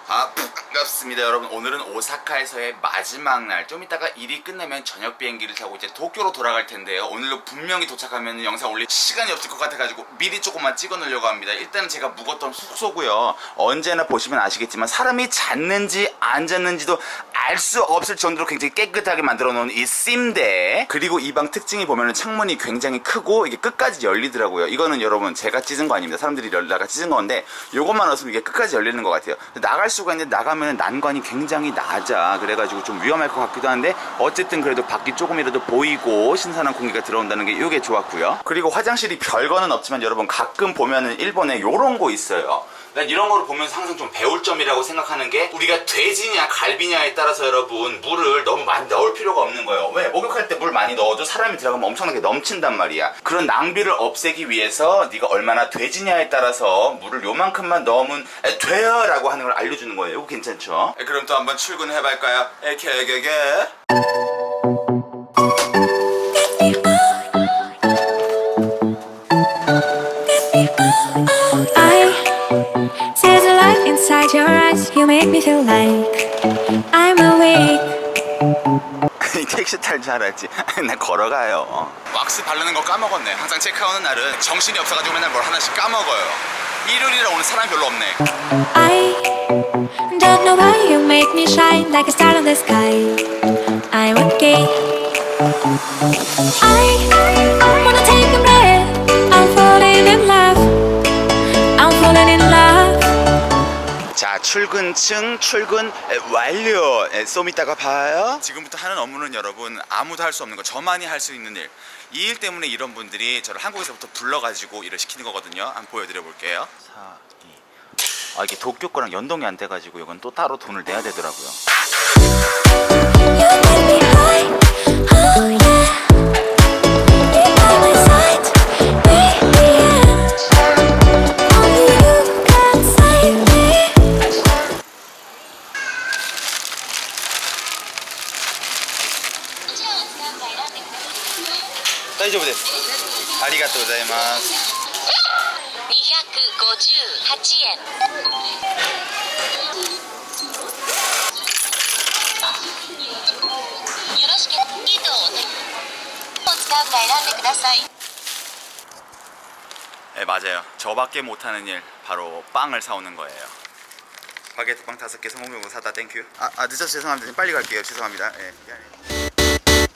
반갑습니다 여러분. 오늘은 오사카에서의 마지막 날. 좀 이따가 일이 끝나면 저녁 비행기를 타고 이제 도쿄로 돌아갈 텐데요. 오늘로 분명히 도착하면 영상 올릴 시간이 없을 것 같아가지고 미리 조금만 찍어 놓으려고 합니다. 일단은 제가 묵었던 숙소고요. 언제나 보시면 아시겠지만 사람이 잤는지 안 잤는지도 알 수 없을 정도로 굉장히 깨끗하게 만들어 놓은 이 침대. 그리고 이 방 특징이 보면은 창문이 굉장히 크고 이게 끝까지 열리더라고요. 이거는 여러분 제가 찢은 거 아닙니다. 사람들이 열다가 찢은 건데 요것만 없으면 이게 끝까지 열리는 것 같아요. 나갈 수가 있는데 나가면 난관이 굉장히 낮아. 그래가지고 좀 위험할 것 같기도 한데 어쨌든 그래도 밖이 조금이라도 보이고 신선한 공기가 들어온다는 게 이게 좋았고요. 그리고 화장실이 별거는 없지만 여러분 가끔 보면은 일본에 요런 거 있어요. 난 이런 거를 보면서 항상 좀 배울 점이라고 생각하는 게 우리가 돼지냐 갈비냐에 따라서 여러분 물을 너무 많이 넣을 필요가 없는 거예요. 왜? 목욕할 때 물 많이 넣어도 사람이 들어가면 엄청나게 넘친단 말이야. 그런 낭비를 없애기 위해서 네가 얼마나 돼지냐에 따라서 물을 요만큼만 넣으면 돼요 라고 하는 걸 알려주는 거예요. 이거 괜찮죠? 그럼 또 한번 출근해볼까요? 개개개 There's a light inside your eyes. You make me feel like I'm awake. 이 택시 탈 줄 알았지. 나 걸어가요. 왁스 바르는 거 까먹었네. 항상 체크아웃는 날은 정신이 없어가지고 맨날 뭘 하나씩 까먹어요. 일요일이라 오늘 사람이 별로 없네. I don't know why you make me shine like a star in the sky. I'm okay. I wanna take a breath. I'm falling in love. I'm falling in love. 자, 출근층 출근 완료. 좀 이따가 봐요. 지금부터 하는 업무는 여러분 아무도 할 수 없는 거, 저만이 할 수 있는 일. 이 일 때문에 이런 분들이 저를 한국에서부터 불러가지고 일을 시키는 거거든요. 한번 보여드려 볼게요. 4, 2. 이게 도쿄 거랑 연동이 안 돼가지고 이건 또 따로 돈을 내야 되더라고요. You make me high. Oh yeah. You're by my side. Baby, only you can save me. 大丈夫です。ありがとうございます。258円。よろしければギトを使うか選んでください。 네, 맞아요. 저밖에 못하는 일 바로 빵을 사오는 거예요. 바게트 빵 5개 성공적으로 사다 땡큐. 늦어서 죄송합니다. 빨리 갈게요. 죄송합니다. 네, 미안해요.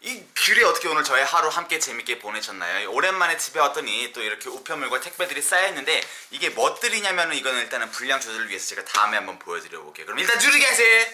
이 귤이 어떻게 오늘 저의 하루 함께 재밌게 보내셨나요? 오랜만에 집에 왔더니 또 이렇게 우편물과 택배들이 쌓여있는데 이게 멋들이냐면은 이거는 일단은 분량 조절을 위해서 제가 다음에 한번 보여드려 볼게요. 그럼 일단 줄이 계세요.